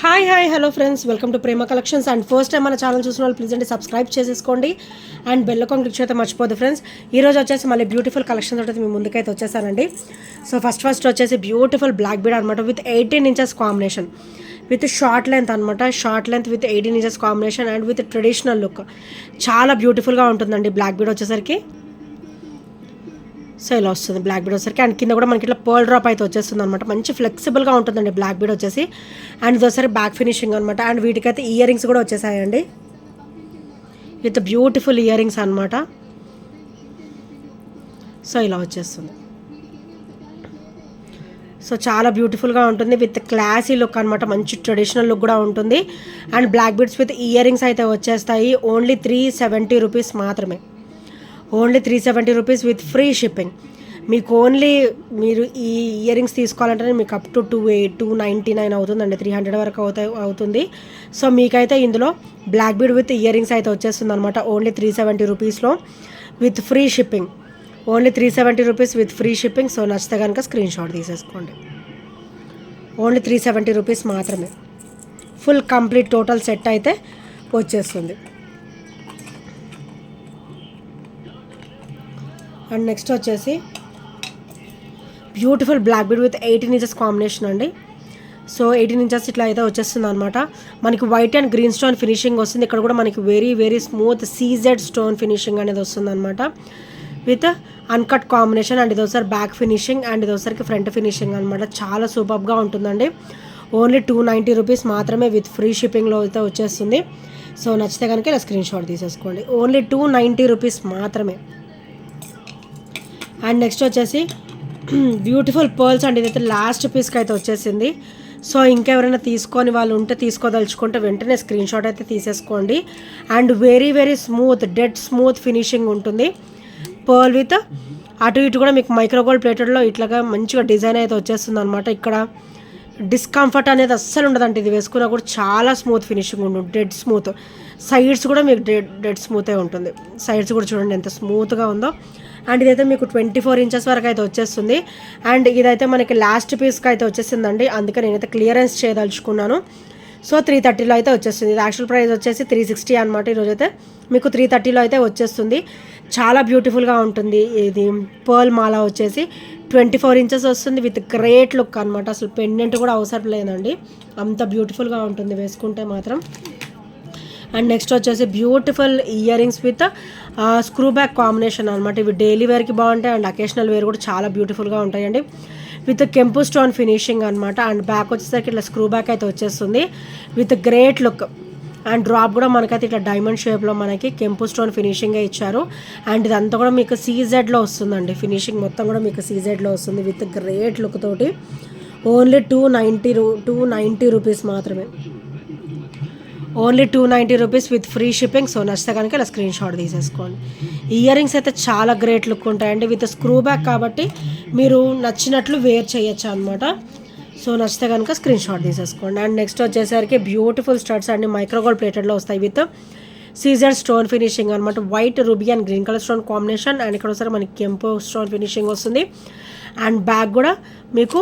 Hi hello friends, welcome to Prema collections. And first time మన channel చూసిన వాళ్ళు please అండి సబ్స్క్రైబ్ చేసేసుకోండి అండ్ బెల్ ఐకాన్ క్లిక్ చేస్తే మర్చిపోదు ఫ్రెండ్స్. ఈ రోజు వచ్చేసి మళ్ళీ బ్యూటిఫుల్ కలెక్షన్స్ అయితే మీ ముందుకైతే వచ్చేసానండి. సో ఫస్ట్ వచ్చేసి బ్యూటిఫుల్ బ్లాక్ బీడ్ అనమాట with 18 inches combination with short length అనమాట. Short length with 18 inches combination and with traditional look. చాలా బ్యూటిఫుల్గా ఉంటుందండి బ్లాక్ బీడ్ వచ్చేసరికి. సో ఇలా వస్తుంది బ్లాక్ బీడ్ వచ్చేసరికి. అండ్ కింద కూడా మనకి ఇట్లా పర్ల్ డ్రాప్ అయితే వచ్చేస్తుంది అనమాట. మంచి ఫ్లెక్సిబుల్గా ఉంటుందండి బ్లాక్ బీడ్ వచ్చేసి. అండ్ ఇది ఒకసారి బ్యాక్ ఫినిషింగ్ అనమాట. అండ్ వీటికైతే ఇయర్ రింగ్స్ కూడా వచ్చేసాయండి విత్ బ్యూటిఫుల్ ఇయర్ రింగ్స్ అనమాట. సో ఇలా వచ్చేస్తుంది. సో చాలా బ్యూటిఫుల్గా ఉంటుంది విత్ క్లాసీ లుక్ అనమాట. మంచి ట్రెడిషనల్ లుక్ కూడా ఉంటుంది. And black beads with ear rings అయితే వచ్చేస్తాయి. ఓన్లీ 370 రూపీస్ మాత్రమే. Only 370 rupees with free shipping. మీకు ఓన్లీ మీరు ఈ ఇయర్ రింగ్స్ తీసుకోవాలంటే మీకు అప్ టు 299 అవుతుందండి. 300 వరకు అవుతుంది. సో మీకైతే ఇందులో black bead with ear rings అయితే వచ్చేస్తుంది అనమాట. ఓన్లీ 370 రూపీస్లో with free shipping. Only 370 rupees with free shipping. So నచ్చితే కనుక స్క్రీన్ షాట్ తీసేసుకోండి. ఓన్లీ 370 రూపీస్ మాత్రమే. ఫుల్ కంప్లీట్ టోటల్ సెట్ అయితే వచ్చేస్తుంది. అండ్ నెక్స్ట్ వచ్చేసి beautiful black bead with 18 inches combination అండి. సో 18 ఇంచెస్ ఇట్లా అయితే వచ్చేస్తుంది అనమాట. మనకి white and green stone finishing వస్తుంది. ఇక్కడ కూడా మనకి very smooth CZ stone finishing అనేది వస్తుంది అనమాట విత్ అన్కట్ కాంబినేషన్. అండ్ ఇది ఒకసారి బ్యాక్ ఫినిషింగ్ అండ్ ఇది ఒకసారికి ఫ్రంట్ ఫినిషింగ్ అనమాట. చాలా సూపర్గా ఉంటుందండి. ఓన్లీ 290 రూపీస్ మాత్రమే విత్ ఫ్రీ షిప్పింగ్లో అయితే వచ్చేస్తుంది. సో నచ్చితే కనుక ఇలా స్క్రీన్ షాట్ తీసేసుకోండి. ఓన్లీ 290 రూపీస్ మాత్రమే. అండ్ నెక్స్ట్ వచ్చేసి బ్యూటిఫుల్ పర్ల్స్ అండి. ఇదైతే లాస్ట్ పీస్కి అయితే వచ్చేసింది. సో ఇంకెవరైనా తీసుకొని వాళ్ళు ఉంటే తీసుకోదలుచుకుంటే వెంటనే స్క్రీన్ షాట్ అయితే తీసేసుకోండి. And very smooth dead smooth finishing ఉంటుంది. పర్ల్ విత్ అటు ఇటు కూడా మీకు మైక్రోగోల్డ్ ప్లేటెడ్లో ఇట్లాగా మంచిగా డిజైన్ అయితే వచ్చేస్తుంది అనమాట. ఇక్కడ డిస్కంఫర్ట్ అనేది అస్సలు ఉండదండి. ఇది వేసుకున్నా కూడా చాలా స్మూత్ ఫినిషింగ్ ఉంటుంది. Dead smooth. సైడ్స్ కూడా మీకు డెడ్ స్మూతే ఉంటుంది. సైడ్స్ కూడా చూడండి ఎంత స్మూత్గా ఉందో. అండ్ ఇదైతే మీకు 24 ఇంచెస్ వరకు అయితే వచ్చేస్తుంది. అండ్ ఇదైతే మనకి లాస్ట్ పీస్కి అయితే వచ్చేసిందండి. అందుకే నేనైతే క్లియరెన్స్ చేయదలుచుకున్నాను. సో 330లో అయితే వచ్చేస్తుంది. ఇది యాక్చువల్ ప్రైస్ వచ్చేసి 360 అనమాట. ఈరోజు అయితే మీకు 330లో అయితే వచ్చేస్తుంది. చాలా బ్యూటిఫుల్గా ఉంటుంది. ఇది పర్ల్ మాల వచ్చేసి 24 ఇంచెస్ వస్తుంది విత్ గ్రేట్ లుక్ అనమాట. అసలు పెండెంట్ కూడా అవసరం లేదండి. అంత బ్యూటిఫుల్గా ఉంటుంది వేసుకుంటే మాత్రం. అండ్ నెక్స్ట్ వచ్చేసి beautiful ear rings with screw back combination అనమాట. ఇవి డైలీ వేర్కి బాగుంటాయి అండ్ అకేషనల్ వేర్ కూడా చాలా బ్యూటిఫుల్గా ఉంటాయండి విత్ కెంపు స్టోన్ ఫినిషింగ్ అనమాట. అండ్ బ్యాక్ వచ్చేసరికి ఇట్లా స్క్రూ బ్యాక్ అయితే వచ్చేస్తుంది with great look. And drop కూడా మనకైతే ఇట్లా డైమండ్ షేప్లో మనకి కెంపు స్టోన్ ఫినిషింగే ఇచ్చారు. అండ్ ఇదంతా కూడా మీకు సీజెడ్లో వస్తుందండి. ఫినిషింగ్ మొత్తం కూడా మీకు సీజెడ్లో వస్తుంది విత్ గ్రేట్ లుక్ తోటి. ఓన్లీ 290 రూపీస్ మాత్రమే. Only 290 rupees with free shipping. So నచ్చితే కనుక ఇలా స్క్రీన్ షాట్ తీసేసుకోండి. ఇయర్ రింగ్స్ అయితే చాలా గ్రేట్ లుక్ ఉంటాయండి విత్ స్క్రూ బ్యాక్ కాబట్టి మీరు నచ్చినట్లు వేర్ చేయొచ్చు అనమాట. సో నచ్చితే కనుక స్క్రీన్ షాట్ తీసేసుకోండి. అండ్ నెక్స్ట్ వచ్చేసరికి బ్యూటిఫుల్ స్టడ్స్ అండి మైక్రోగోల్డ్ ప్లేటెడ్లో వస్తాయి విత్ సీజర్ స్టోన్ ఫినిషింగ్ అనమాట. White ruby and green colour stone combination. And ఇక్కడ ఒకసారి మనకి కెంపు స్టోన్ ఫినిషింగ్ వస్తుంది. అండ్ బ్యాక్ కూడా మీకు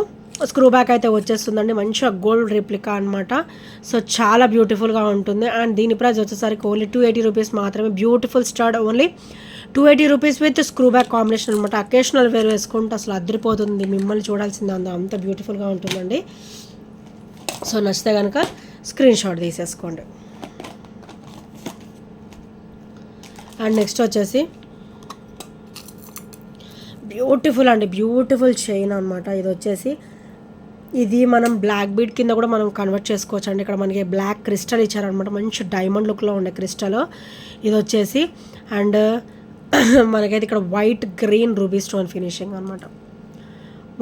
స్క్రూ బ్యాక్ అయితే వచ్చేస్తుందండి. మంచిగా గోల్డ్ రిప్లికా అనమాట. సో చాలా బ్యూటిఫుల్గా ఉంటుంది. అండ్ దీని ప్రైస్ వచ్చేసరికి ఓన్లీ 280 రూపీస్ మాత్రమే. Beautiful stud only 280 rupees with screw back combination అనమాట. అకేషనల్ వేర్ వేసుకుంటే అసలు అదిరిపోతుంది. మిమ్మల్ని చూడాల్సిందే అంత బ్యూటిఫుల్గా ఉంటుందండి. సో నచ్చితే కనుక స్క్రీన్ షాట్ తీసేసుకోండి. అండ్ నెక్స్ట్ వచ్చేసి బ్యూటిఫుల్ చైన్ అనమాట. ఇది వచ్చేసి ఇది మనం బ్లాక్ బీడ్ కింద కూడా మనం కన్వర్ట్ చేసుకోవచ్చు అండి. ఇక్కడ మనకి బ్లాక్ క్రిస్టల్ ఇచ్చారనమాట. మంచి డైమండ్ లుక్లో ఉండే క్రిస్టల్ ఇది వచ్చేసి. అండ్ మనకైతే ఇక్కడ white green ruby stone finishing అనమాట.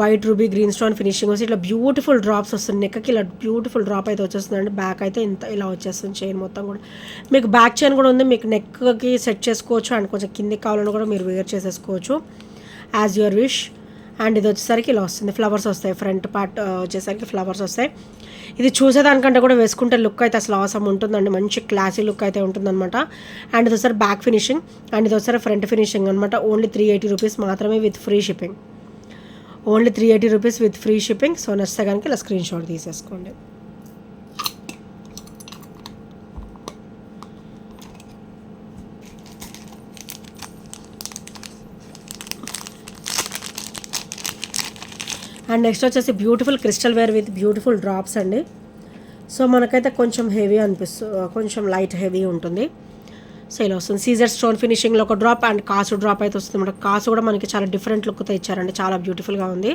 White ruby green stone finishing వచ్చి ఇట్లా బ్యూటిఫుల్ డ్రాప్స్ వస్తుంది. నెక్కి ఇలా బ్యూటిఫుల్ డ్రాప్ అయితే వచ్చేస్తుందండి. బ్యాక్ అయితే ఇలా వచ్చేస్తుంది చైన్ మొత్తం కూడా. మీకు బ్యాక్ చైన్ కూడా ఉంది. మీకు నెక్కి సెట్ చేసుకోవచ్చు. అండ్ కొంచెం కిందికి కావాలని కూడా మీరు వేర్ చేసేసుకోవచ్చు యాజ్ యువర్ విష్. అండ్ ఇది వచ్చేసరికి ఇలా వస్తుంది. ఫ్లవర్స్ వస్తాయి. ఫ్రంట్ పార్ట్ వచ్చేసరికి ఫ్లవర్స్ వస్తాయి. ఇది చూసేదానికంటే కూడా వేసుకుంటే లుక్ అయితే అసలు అవసరం ఉంటుందండి. మంచి క్లాసీ లుక్ అయితే ఉంటుందన్నమాట. అండ్ ఇది ఒకసారి బ్యాక్ ఫినిషింగ్ అండ్ ఇది ఒకసారి ఫ్రంట్ ఫినిషింగ్ అనమాట. ఓన్లీ 380 రూపీస్ మాత్రమే with free shipping. Only 380 rupees with free shipping. So నచ్చితే కనుక ఇలా స్క్రీన్ షాట్ తీసేసుకోండి. అండ్ నెక్స్ట్ వచ్చేసి beautiful crystal wear with beautiful drops అండి. సో మనకైతే కొంచెం హెవీ అనిపిస్తుంది, కొంచెం లైట్ హెవీ ఉంటుంది. సో ఇలా వస్తుంది. సీజర్ స్టోన్ ఫినిషింగ్లో ఒక డ్రాప్ అండ్ కాసు డ్రాప్ అయితే వస్తుంది అనమాట. కాసు కూడా మనకి చాలా డిఫరెంట్ లుక్తో ఇచ్చారండి, చాలా బ్యూటిఫుల్గా ఉంది.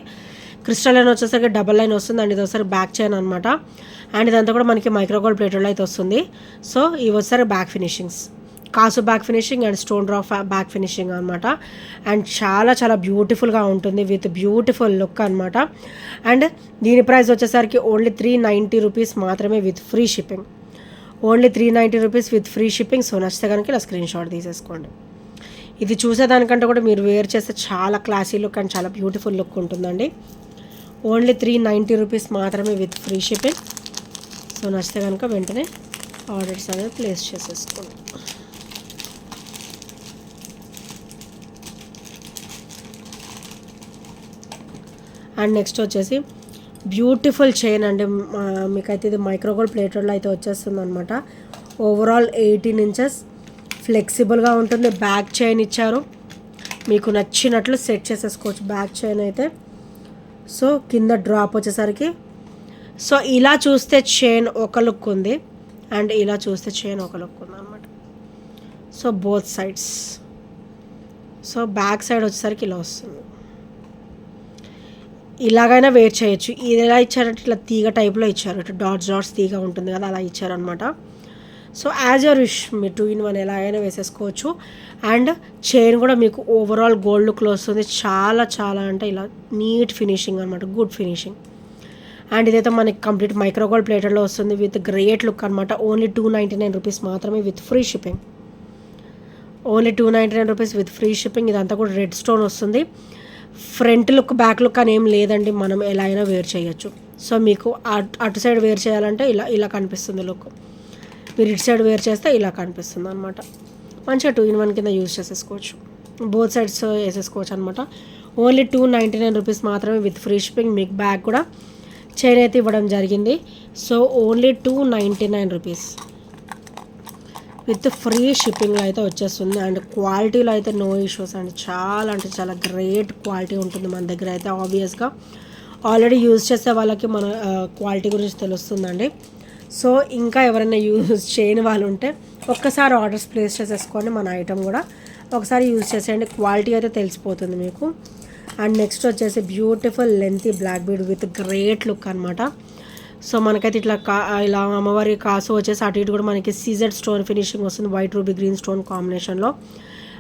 క్రిస్టల్ లైన్ వచ్చేసరికి డబల్ లైన్ వస్తుంది అండ్ ఇది ఒకసారి బ్యాక్ చైన్ అనమాట. అండ్ ఇదంతా కూడా మనకి మైక్రోగోల్డ్ ప్లేటెడ్లో అయితే వస్తుంది. సో ఇవి వచ్చేసరి బ్యాక్ ఫినిషింగ్స్, కాసు back finishing and stone drop back finishing అనమాట. అండ్ చాలా చాలా బ్యూటిఫుల్గా ఉంటుంది విత్ బ్యూటిఫుల్ లుక్ అనమాట. అండ్ దీని ప్రైస్ వచ్చేసరికి ఓన్లీ 390 రూపీస్ మాత్రమే with free shipping. Only 390 rupees with free shipping. So నచ్చితే కనుక ఇలా స్క్రీన్ షాట్ తీసేసుకోండి. ఇది చూసేదానికంటే కూడా మీరు వేర్ చేస్తే చాలా క్లాసీ లుక్ అండ్ చాలా బ్యూటిఫుల్ లుక్ ఉంటుందండి. ఓన్లీ 390 రూపీస్ మాత్రమే విత్ ఫ్రీ షిప్పింగ్. సో నచ్చితే కనుక వెంటనే ఆర్డర్స్ అనేది ప్లేస్ చేసేసుకోండి. అండ్ నెక్స్ట్ వచ్చేసి బ్యూటిఫుల్ చైన్ అండి. మీకైతే ఇది మైక్రోగోల్డ్ ప్లేటెడ్లో అయితే వచ్చేస్తుంది అనమాట. ఓవరాల్ 18 ఇంచెస్ ఫ్లెక్సిబుల్గా ఉంటుంది. బ్యాక్ చైన్ ఇచ్చారు, మీకు నచ్చినట్లు సెట్ చేసేసుకోవచ్చు బ్యాక్ చైన్ అయితే. సో కింద డ్రాప్ వచ్చేసరికి, సో ఇలా చూస్తే చైన్ ఒక లుక్ ఉంది అండ్ ఇలా చూస్తే చైన్ ఒక లుక్ ఉంది అనమాట. So both sides. So back side వచ్చేసరికి ఇలా వస్తుంది. ఇలాగైనా వేర్ చేయొచ్చు. ఇది ఎలా ఇచ్చారంటే ఇట్లా తీగ టైప్లో ఇచ్చారు, ఇట్లా డాట్స్ తీగ ఉంటుంది కదా, అలా ఇచ్చారనమాట. సో యాజ్ యూర్ విష్, మీరు 2-in-1 ఎలాగైనా వేసేసుకోవచ్చు. అండ్ చైన్ కూడా మీకు ఓవరాల్ గోల్డ్ లుక్లో వస్తుంది. చాలా చాలా అంటే ఇలా నీట్ ఫినిషింగ్ అనమాట, గుడ్ ఫినిషింగ్. అండ్ ఇదైతే మనకి కంప్లీట్ మైక్రోగోల్డ్ ప్లేటెడ్లో వస్తుంది విత్ గ్రేట్ లుక్ అనమాట. ఓన్లీ 299 రూపీస్ మాత్రమే with free shipping. Only 299 rupees with free shipping. ఇదంతా కూడా రెడ్ స్టోన్ వస్తుంది. ఫ్రంట్ లుక్ బ్యాక్ లుక్ అని ఏం లేదండి, మనం ఎలా అయినా వేర్ చేయొచ్చు. సో మీకు అటు సైడ్ వేర్ చేయాలంటే ఇలా ఇలా కనిపిస్తుంది లుక్, మీరు ఇటు సైడ్ వేర్ చేస్తే ఇలా కనిపిస్తుంది అనమాట. మంచిగా 2-in-1 కింద యూజ్ చేసేసుకోవచ్చు, బోత్ సైడ్స్ వేసేసుకోవచ్చు అనమాట. ఓన్లీ 299 రూపీస్ మాత్రమే విత్ ఫ్రీ షిప్పింగ్. మీకు బ్యాగ్ కూడా చైన్ అయితే ఇవ్వడం జరిగింది. So only 299 rupees with free షిప్పింగ్లో అయితే వచ్చేస్తుంది. అండ్ క్వాలిటీలో అయితే నో ఇష్యూస్ అండి, చాలా అంటే చాలా గ్రేట్ క్వాలిటీ ఉంటుంది మన దగ్గర అయితే. ఆబ్వియస్గా ఆల్రెడీ యూజ్ చేసే వాళ్ళకి మన క్వాలిటీ గురించి తెలుస్తుందండి. సో ఇంకా ఎవరైనా యూజ్ చేయని వాళ్ళు ఉంటే ఒక్కసారి ఆర్డర్స్ ప్లేస్ చేసేసుకోండి. మన ఐటమ్ కూడా ఒకసారి యూజ్ చేసేయండి, క్వాలిటీ అయితే తెలిసిపోతుంది మీకు. అండ్ నెక్స్ట్ వచ్చేసి beautiful lengthy black bead with great look అనమాట. సో మనకైతే ఇట్లా ఇలా అమ్మవారి కాసు వచ్చేసి అటు ఇటు కూడా మనకి సీజెడ్ స్టోన్ ఫినిషింగ్ వస్తుంది, వైట్ రూబీ గ్రీన్ స్టోన్ కాంబినేషన్లో.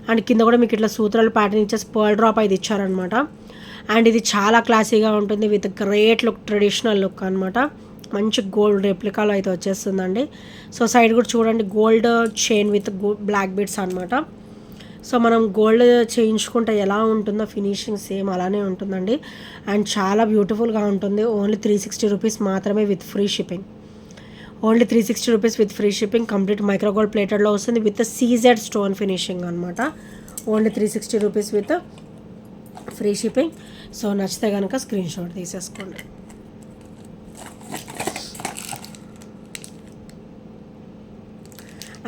అండ్ కింద కూడా మీకు ఇట్లా సూత్రాలు ప్యాటర్న్ ఇచ్చేసి పర్ల్ డ్రాప్ అయితే ఇచ్చారనమాట. అండ్ ఇది చాలా క్లాసీగా ఉంటుంది with great look, traditional look అనమాట. మంచి గోల్డ్ రెప్లికాలో అయితే వచ్చేస్తుందండి. సో సైడ్ కూడా చూడండి, gold chain with black beads అనమాట. సో మనం గోల్డ్ చేయించుకుంటే ఎలా ఉంటుందో ఫినిషింగ్ సేమ్ అలానే ఉంటుందండి. అండ్ చాలా బ్యూటిఫుల్గా ఉంటుంది. ఓన్లీ 360 రూపీస్ మాత్రమే with free shipping. Only 360 rupees with free shipping. Complete micro gold ప్లేటెడ్లో వస్తుంది విత్ సీజెడ్ స్టోన్ ఫినిషింగ్ అనమాట. Only 360 rupees with free shipping. So నచ్చితే కనుక స్క్రీన్ షాట్ తీసేసుకోండి.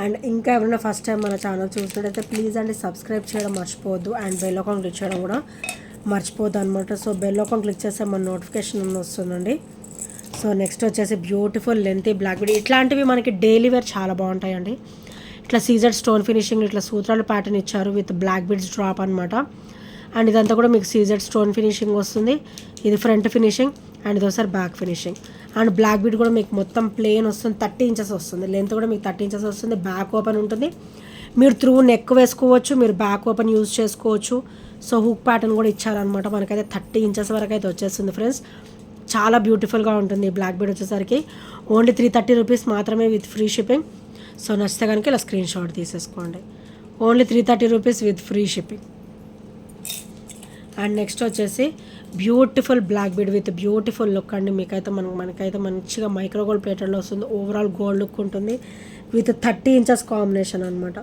అండ్ ఇంకా ఎవరైనా ఫస్ట్ టైం మన ఛానల్ చూసినట్టయితే ప్లీజ్ అండి సబ్స్క్రైబ్ చేయడం మర్చిపోవద్దు. అండ్ బెల్ ఐకాన్ క్లిక్ చేయడం కూడా మర్చిపోద్దు అనమాట. సో బెల్ ఐకాన్ క్లిక్ చేస్తే మన నోటిఫికేషన్ వస్తుందండి. సో నెక్స్ట్ వచ్చేసి బ్యూటిఫుల్ లెంతీ బ్లాక్ బీడ్. ఇట్లాంటివి మనకి డైలీ వేర్ చాలా బాగుంటాయండి. ఇట్లా సీజర్ స్టోన్ ఫినిషింగ్, ఇట్లా సూత్రాలు ప్యాటర్న్ ఇచ్చారు విత్ బ్లాక్ బీడ్స్ డ్రాప్ అనమాట. అండ్ ఇదంతా కూడా మీకు సీజర్ స్టోన్ ఫినిషింగ్ వస్తుంది. ఇది ఫ్రంట్ ఫినిషింగ్ అండ్ ఇది ఒకసారి back finishing. And black bead కూడా మీకు మొత్తం ప్లేన్ వస్తుంది, 30 ఇంచెస్ వస్తుంది. లెంత్ కూడా మీకు 30 ఇంచెస్ వస్తుంది. బ్యాక్ ఓపెన్ ఉంటుంది, మీరు త్రూ నెక్ వేసుకోవచ్చు, మీరు బ్యాక్ ఓపెన్ యూజ్ చేసుకోవచ్చు. సో హుక్ ప్యాటర్న్ కూడా ఇచ్చారనమాట. మనకైతే 30 ఇంచెస్ వరకు అయితే వచ్చేస్తుంది ఫ్రెండ్స్. చాలా బ్యూటిఫుల్గా ఉంటుంది ఈ బ్లాక్ బీడ్ వచ్చేసరికి. ఓన్లీ 330 రూపీస్ మాత్రమే విత్ ఫ్రీ షిప్పింగ్. సో నచ్చితే కనుక ఇలా స్క్రీన్ షాట్ తీసేసుకోండి. Only 330 rupees with free shipping. And next వచ్చేసి beautiful black bead with beautiful look అండి. మనకైతే మంచిగా మైక్రోగోల్డ్ ప్లేటెడ్లో వస్తుంది. ఓవరాల్ గోల్డ్ లుక్ ఉంటుంది విత్ 30 ఇంచెస్ కాంబినేషన్ అనమాట.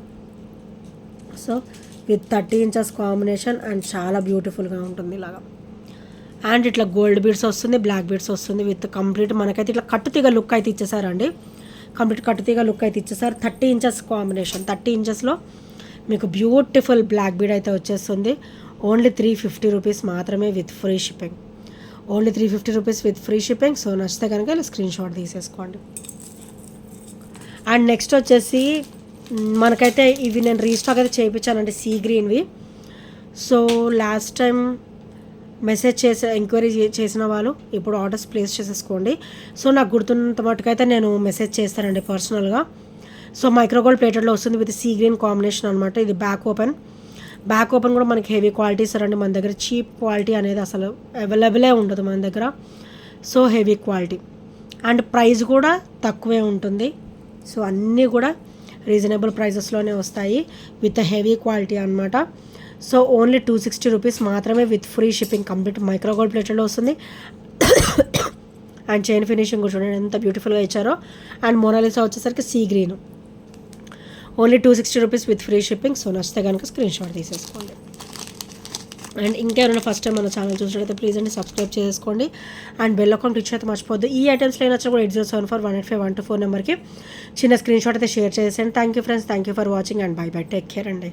So with 30 inches combination and చాలా బ్యూటిఫుల్గా ఉంటుంది ఇలాగా. అండ్ ఇట్లా గోల్డ్ బీడ్స్ వస్తుంది, బ్లాక్ బీడ్స్ వస్తుంది విత్ కంప్లీట్ మనకైతే ఇట్లా కట్టుతీగ లుక్ అయితే ఇచ్చేసారండి. కంప్లీట్ కట్టుతీగ లుక్ అయితే ఇచ్చేసారు. 30 ఇంచెస్ కాంబినేషన్, 30 ఇంచెస్లో మీకు బ్యూటిఫుల్ బ్లాక్ బీడ్ అయితే వచ్చేస్తుంది. ఓన్లీ 350 రూపీస్ మాత్రమే with free shipping. Only 350 rupees with free shipping. So నచ్చితే కనుక ఇలా స్క్రీన్ షాట్ తీసేసుకోండి. అండ్ నెక్స్ట్ వచ్చేసి మనకైతే ఇవి నేను రీస్టాక్ అయితే చేయించానండి, సీ గ్రీన్వి. So last time message enquiry చేసిన వాళ్ళు ఇప్పుడు ఆర్డర్స్ ప్లేస్ చేసేసుకోండి. సో నాకు గుర్తున్నంత మటుకైతే నేను మెసేజ్ చేస్తానండి పర్సనల్గా. సో మైక్రోగోల్డ్ ప్లేటెడ్లో వస్తుంది విత్ సీ గ్రీన్ కాంబినేషన్ అనమాట. ఇది బ్యాక్ ఓపెన్ కూడా మనకి హెవీ క్వాలిటీ ఇస్తారండి. మన దగ్గర చీప్ క్వాలిటీ అనేది అసలు అవైలబులే ఉండదు మన దగ్గర. So heavy quality and price కూడా తక్కువే ఉంటుంది. సో అన్నీ కూడా రీజనబుల్ ప్రైజెస్లోనే వస్తాయి విత్ హెవీ క్వాలిటీ అనమాట. సో ఓన్లీ 260 రూపీస్ మాత్రమే with free shipping. Complete micro gold ప్లేటెడ్లో వస్తుంది. అండ్ చైన్ ఫినిషింగ్ కూడా చూడండి ఎంత బ్యూటిఫుల్గా ఇచ్చారో. అండ్ మోనాలిసా వచ్చేసరికి sea green. Only 260 rupees with free shipping. So నచ్చితే కనుక స్క్రీన్ షాట్ తీసేసుకోండి. అండ్ ఇంకెవరైనా ఫస్ట్ టైం మన ఛానల్ చూసినట్లయితే ప్లీజ్ అండి సబ్స్క్రైబ్ చేసుకోండి. అండ్ బెల్ అకౌంట్ ఇచ్చి అయితే మర్చిపోద్దు. ఈ ఐటమ్స్లో అయినా కూడా 8074185124 నెంబర్కి చిన్న స్క్రీన్ షాట్ అయితే షేర్ చేసేయండి. Thank you friends, thank you for watching and by by, take care అండి.